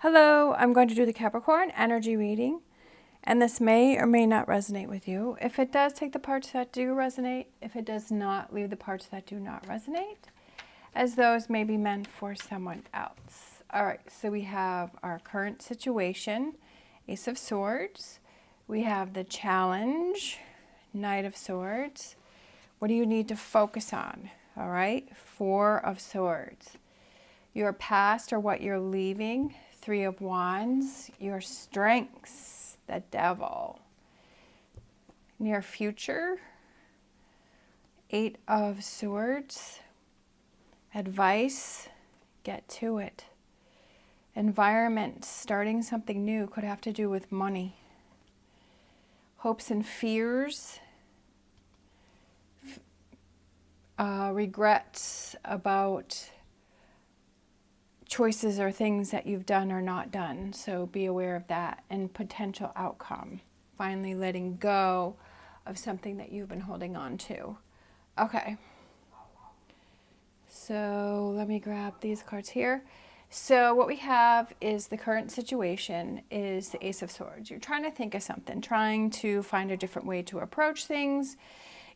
Hello, I'm going to do the Capricorn energy reading, and this may or may not resonate with you. If it does, take the parts that do resonate. If it does not, leave the parts that do not resonate, as those may be meant for someone else. All right, so we have our current situation, Ace of Swords. We have the challenge, Knight of Swords. What do you need to focus on? All right, Four of Swords. Your past or what you're leaving, Three of Wands. Your strengths, the Devil. Near future, Eight of Swords. Advice, get to it. Environment, starting something new, could have to do with money. Hopes and fears, regrets about choices or things that you've done or not done. So be aware of that. And potential outcome. Finally letting go of something that you've been holding on to. Okay. So let me grab these cards here. So what we have is the current situation is the Ace of Swords. You're trying to think of something, trying to find a different way to approach things.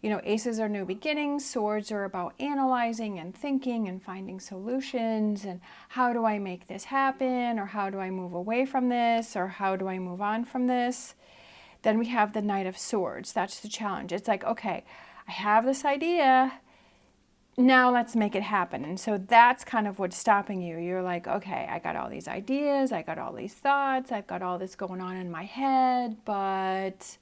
You know, aces are new beginnings. Swords are about analyzing and thinking and finding solutions. And how do I make this happen? Or how do I move away from this? Or how do I move on from this? Then we have the Knight of Swords. That's the challenge. It's like, okay, I have this idea. Now let's make it happen. And so that's kind of what's stopping you. You're like, okay, I got all these ideas. I got all these thoughts. I've got all this going on in my head. But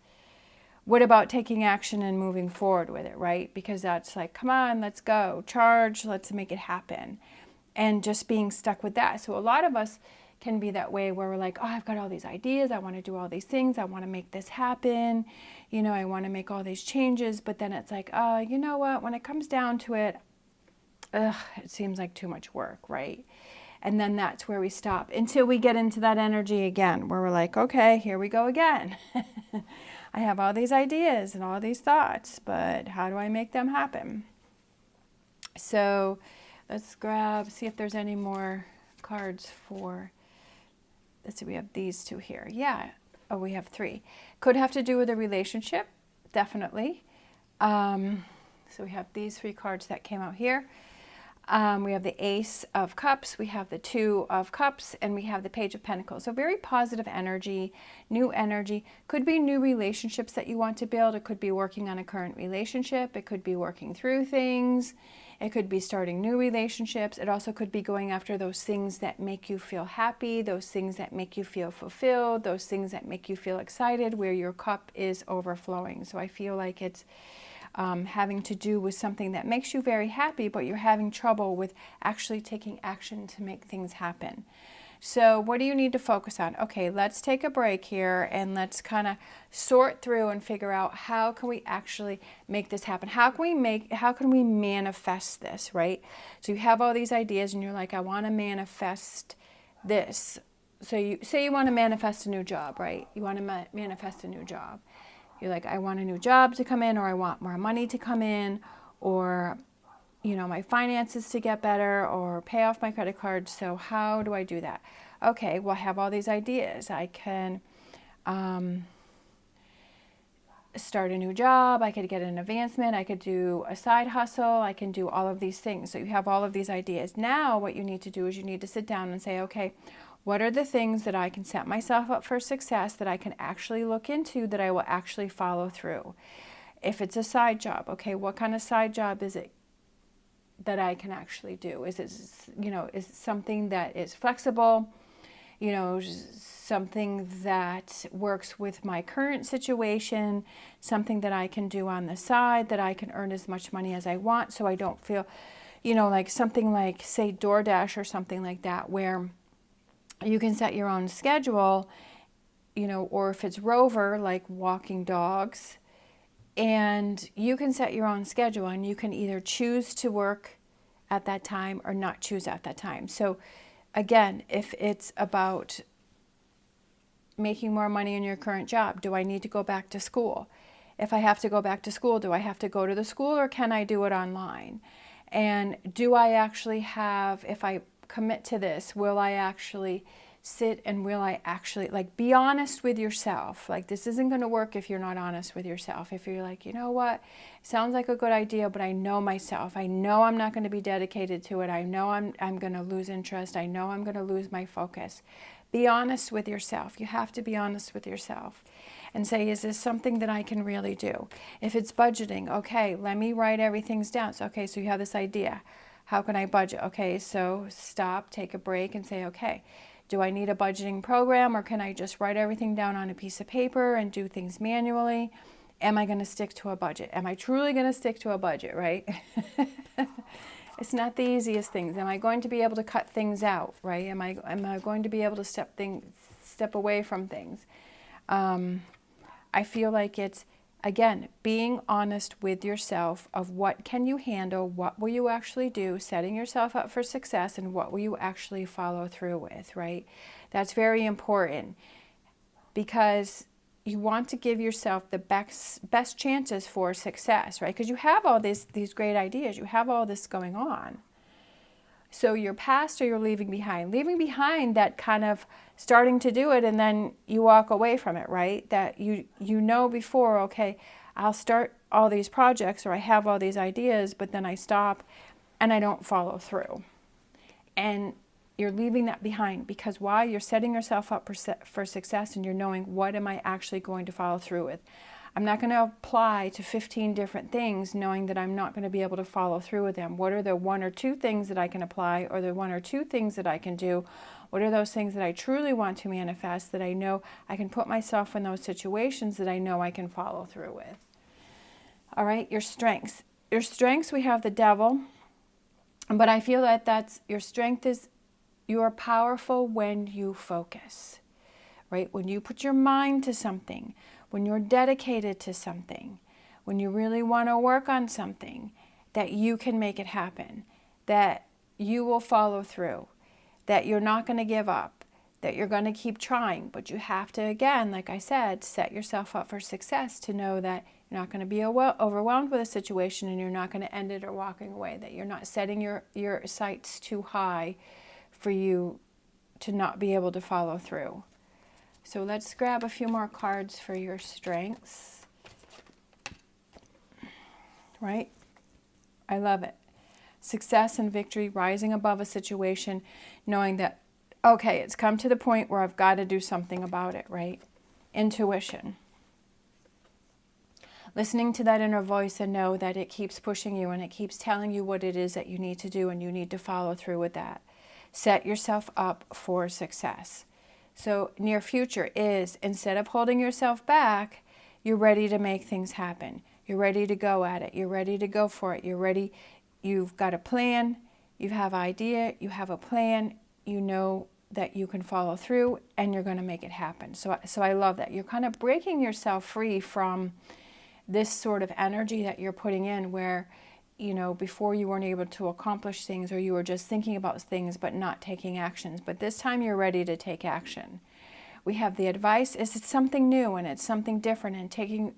what about taking action and moving forward with it, right? Because that's like, come on, let's go, charge, let's make it happen. And just being stuck with that. So a lot of us can be that way where we're like, oh, I've got all these ideas. I want to do all these things. I want to make this happen. You know, I want to make all these changes. But then it's like, you know what? When it comes down to it, it seems like too much work, right? And then that's where we stop until we get into that energy again, where we're like, okay, here we go again. I have all these ideas and all these thoughts, but how do I make them happen? So let's see if there's any more cards for, let's see, we have these two here. Yeah, oh, we have three. Could have to do with a relationship, definitely. So we have these three cards that came out here. We have the Ace of Cups, we have the Two of Cups, and we have the Page of Pentacles. So very positive energy, new energy. Could be new relationships that you want to build. It could be working on a current relationship. It could be working through things. It could be starting new relationships. It also could be going after those things that make you feel happy, those things that make you feel fulfilled, those things that make you feel excited, where your cup is overflowing. So I feel like it's having to do with something that makes you very happy, but you're having trouble with actually taking action to make things happen. So what do you need to focus on? Okay, let's take a break here and let's kind of sort through and figure out how can we actually make this happen? How can we manifest this, right? So you have all these ideas and you're like, I want to manifest this. So you say you want to manifest a new job, right? You want to manifest a new job. You're like, I want a new job to come in, or I want more money to come in, or, you know, my finances to get better, or pay off my credit card. So how do I do that? Okay, well, I have all these ideas. I can start a new job. I could get an advancement. I could do a side hustle. I can do all of these things. So you have all of these ideas. Now what you need to do is you need to sit down and say, okay, what are the things that I can set myself up for success, that I can actually look into, that I will actually follow through? If it's a side job, okay, what kind of side job is it that I can actually do? Is it, you know, is it something that is flexible? You know, something that works with my current situation, something that I can do on the side, that I can earn as much money as I want, so I don't feel, you know, like something like, say, DoorDash or something like that, where you can set your own schedule, you know, or if it's Rover, like walking dogs, and you can set your own schedule and you can either choose to work at that time or not choose at that time. So again, if it's about making more money in your current job, do I need to go back to school? If I have to go back to school, do I have to go to the school, or can I do it online? And do I actually have, if I commit to this, will I actually sit and realize, actually, like, be honest with yourself. Like, this isn't going to work if you're not honest with yourself. If you're like, you know what, it sounds like a good idea, but I know myself. I know I'm not going to be dedicated to it. I know I'm going to lose interest. I know I'm going to lose my focus. Be honest with yourself. You have to be honest with yourself and say, is this something that I can really do? If it's budgeting, okay, let me write everything down. So, okay, so you have this idea. How can I budget? Okay, so stop, take a break, and say, okay, do I need a budgeting program, or can I just write everything down on a piece of paper and do things manually? Am I going to stick to a budget? Am I truly going to stick to a budget, right? It's not the easiest things. Am I going to be able to cut things out, right? Am I going to be able to step away from things? I feel like it's, again, being honest with yourself of what can you handle, what will you actually do, setting yourself up for success, and what will you actually follow through with, right? That's very important, because you want to give yourself the best chances for success, right? Because you have all these great ideas, you have all this going on. So your past, or you're leaving behind that kind of starting to do it, and then you walk away from it, right? That you know before, okay, I'll start all these projects, or I have all these ideas, but then I stop and I don't follow through. And you're leaving that behind, because why? You're setting yourself up for success, and you're knowing, what am I actually going to follow through with? I'm not going to apply to 15 different things knowing that I'm not going to be able to follow through with them. What are the 1 or 2 things that I can apply, or the 1 or 2 things that I can do? What are those things that I truly want to manifest, that I know I can put myself in those situations that I know I can follow through with? All right, your strengths. Your strengths, we have the devil, but I feel that that's your strength is you are powerful when you focus, right? When you put your mind to something, when you're dedicated to something, when you really want to work on something, that you can make it happen, that you will follow through, that you're not going to give up, that you're going to keep trying. But you have to, again, like I said, set yourself up for success, to know that you're not going to be overwhelmed with a situation, and you're not going to end it or walking away, that you're not setting your sights too high for you to not be able to follow through. So let's grab a few more cards for your strengths. Right? I love it. Success and victory, rising above a situation, knowing that, okay, it's come to the point where I've got to do something about it, right? Intuition. Listening to that inner voice, and know that it keeps pushing you, and it keeps telling you what it is that you need to do, and you need to follow through with that. Set yourself up for success. So near future is, instead of holding yourself back, you're ready to make things happen. You're ready to go at it. You're ready to go for it. You're ready. You've got a plan. You have an idea. You have a plan. You know that you can follow through, and you're going to make it happen. So I love that. You're kind of breaking yourself free from this sort of energy that you're putting in, where, you know, before you weren't able to accomplish things, or you were just thinking about things but not taking actions. But this time you're ready to take action. We have the advice is it's something new, and it's something different, and taking,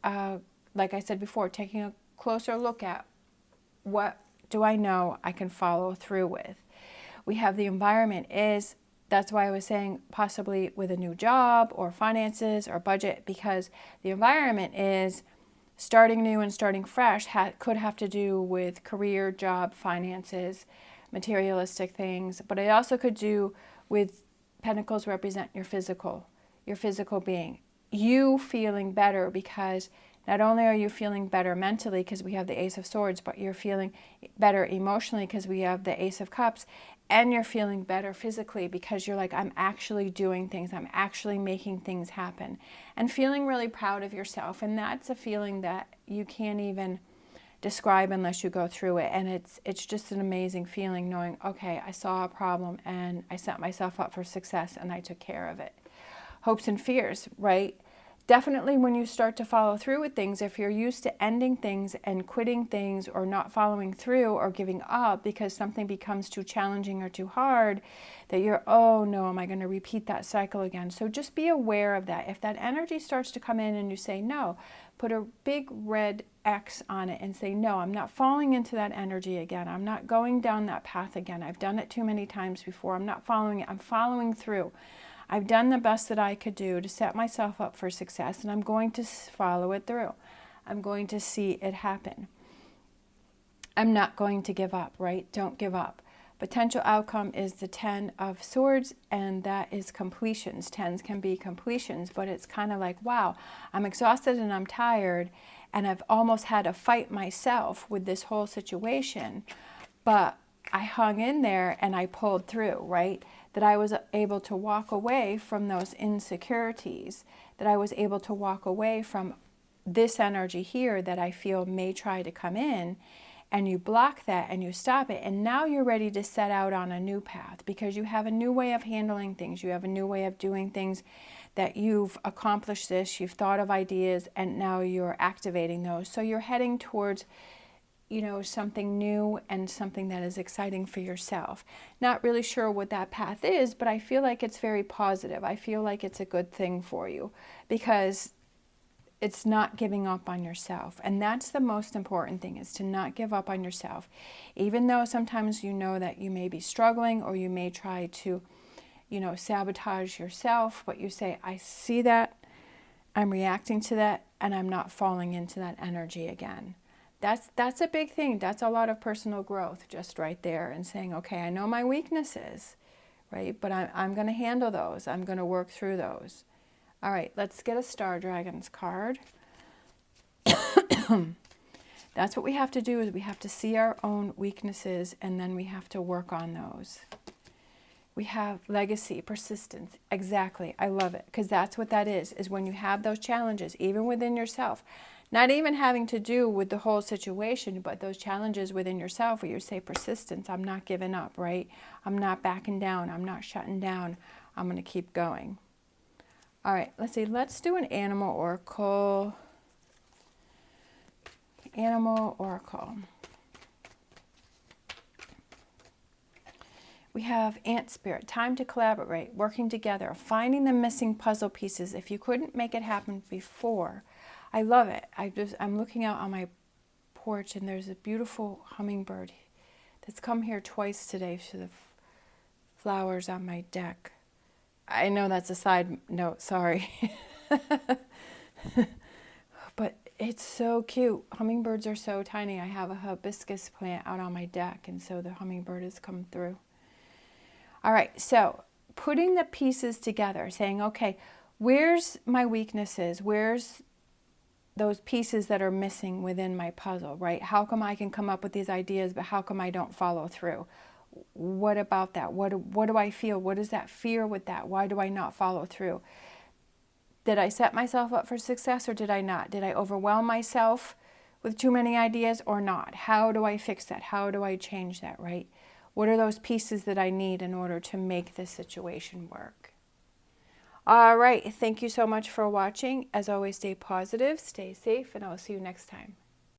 like I said before, taking a closer look at, what do I know I can follow through with? We have the environment is, that's why I was saying possibly with a new job, or finances, or budget, because the environment is starting new and starting fresh, could have to do with career, job, finances, materialistic things, but it also could do with pentacles represent your physical being. You feeling better, because not only are you feeling better mentally, because we have the Ace of Swords, but you're feeling better emotionally, because we have the Ace of Cups, and you're feeling better physically, because you're like, I'm actually doing things, I'm actually making things happen, and feeling really proud of yourself. And that's a feeling that you can't even describe unless you go through it. And it's just an amazing feeling, knowing, okay, I saw a problem and I set myself up for success and I took care of it. Hopes and fears, right? Definitely when you start to follow through with things, if you're used to ending things and quitting things or not following through or giving up because something becomes too challenging or too hard, that you're, oh no, am I going to repeat that cycle again? So just be aware of that. If that energy starts to come in and you say no, put a big red X on it and say, no, I'm not falling into that energy again. I'm not going down that path again. I've done it too many times before. I'm not following it. I'm following through. I've done the best that I could do to set myself up for success, and I'm going to follow it through. I'm going to see it happen. I'm not going to give up, right? Don't give up. Potential outcome is the 10 of Swords, and that is completions. 10s can be completions, but it's kind of like, wow, I'm exhausted and I'm tired, and I've almost had to fight myself with this whole situation, but I hung in there and I pulled through, right? That I was able to walk away from those insecurities, that I was able to walk away from this energy here that I feel may try to come in, and you block that and you stop it, and now you're ready to set out on a new path because you have a new way of handling things, you have a new way of doing things, that you've accomplished this, you've thought of ideas, and now you're activating those. So you're heading towards, you know, something new and something that is exciting for yourself. Not really sure what that path is, but I feel like it's very positive. I feel like it's a good thing for you because it's not giving up on yourself. And that's the most important thing, is to not give up on yourself. Even though sometimes you know that you may be struggling or you may try to, you know, sabotage yourself, but you say, I see that, I'm reacting to that, and I'm not falling into that energy again. That's a big thing. That's a lot of personal growth just right there, and saying, okay, I know my weaknesses, right? But I'm going to handle those. I'm going to work through those. All right, let's get a Star Dragons card. That's what we have to do, is we have to see our own weaknesses, and then we have to work on those. We have legacy, persistence. Exactly. I love it, because that's what that is when you have those challenges, even within yourself. Not even having to do with the whole situation, but those challenges within yourself where you say persistence. I'm not giving up, right? I'm not backing down. I'm not shutting down. I'm going to keep going. All right, let's see. Let's do an animal oracle. Animal oracle. We have Ant Spirit, time to collaborate, working together, finding the missing puzzle pieces. If you couldn't make it happen before, I love it. I'm looking out on my porch, and there's a beautiful hummingbird that's come here twice today to the flowers on my deck. I know that's a side note, sorry. But it's so cute. Hummingbirds are so tiny. I have a hibiscus plant out on my deck, and so the hummingbird has come through. All right, so putting the pieces together, saying, okay, where's my weaknesses? Where's those pieces that are missing within my puzzle, right? How come I can come up with these ideas, but how come I don't follow through? What about that? What do I feel? What is that fear with that? Why do I not follow through? Did I set myself up for success or did I not? Did I overwhelm myself with too many ideas or not? How do I fix that? How do I change that, right? What are those pieces that I need in order to make this situation work? All right, thank you so much for watching. As always, stay positive, stay safe, and I'll see you next time.